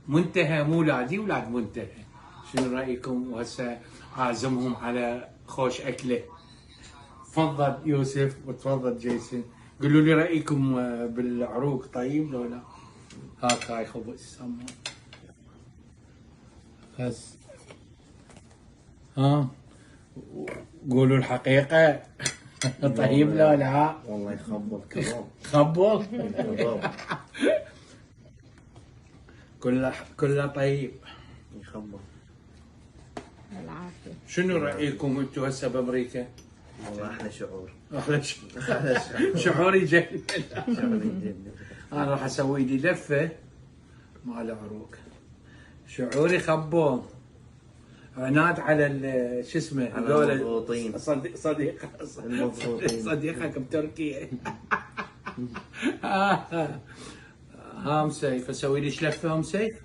منتهى، مو ولادي ولاد منتهى. شنو رايكم؟ وهسه اعزمهم على خوش اكله. تفضل يوسف وتفضل جيسون، قولوا لي رايكم بالعروق طيب لو لا؟ هاي خبز سمون. بس ها قولوا الحقيقه. طيب لا لا؟ والله يخبل كباب. خبل. كباب كله طيب. يخبل. العافية. شنو رايكم انتم هسه بامريكا؟ والله احلى شعور. احلى احلى شعور. شعوري جيد. شعور جدا. انا راح اسوي لي لفه مال عروق. شعوري خبو عناد على شو اسمه على هذول المضبوطين. المضبوطين. صديقك بتركيا. ها مسيف اسوي لي لفه مسيف؟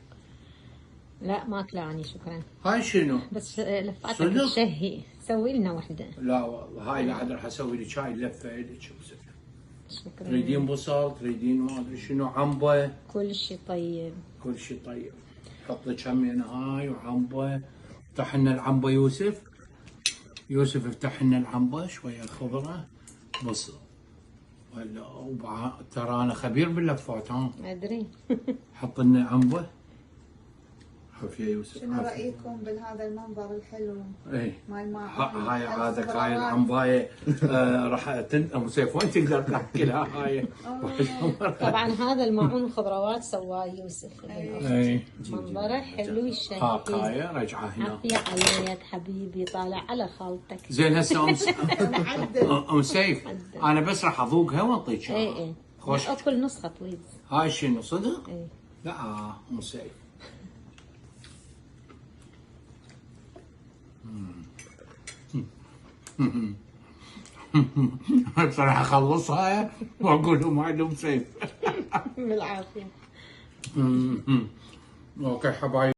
لا ماكلة شكرا، هاي شنو؟ بس لفاتك صدق؟ تشهي، سوي لنا وحدة. لا والله هاي لا راح اسوي لي شاي لفه لك. شكرا. تريدين بصل، تريدين ما ادري شنو، عنبه، كل شيء طيب. كل شيء طيب. حط لك همين هاي وعنبه. افتح لنا العنبه يوسف. يوسف افتح لنا العنبه شويه الخضره بص. ولا ترى انا خبير باللفات ها. ادري. حط لنا عنبه. شوف يا يوسف. شنو رأيكم بهذا المنظر الحلو؟ اي ماي ما هاي عادك هاي العنبايه. راح ابو سيف وين تقدر تاكلها هاي. طبعا هذا المعون الخضروات سواه يوسف. اي منظره حلو يشهي. هاي رجعه هنا. عافية عليك حبيبي، طالع على خالتك. زين هسه ام سيف انا بس راح اذوقها واعطيك اي خوش. اكل نسخة طويل. هاي شنو صدق؟ اي لا ام سيف. بصراحة اخلصها واقول لهم عندهم سيف. بالعافية. اوكي حبايبي.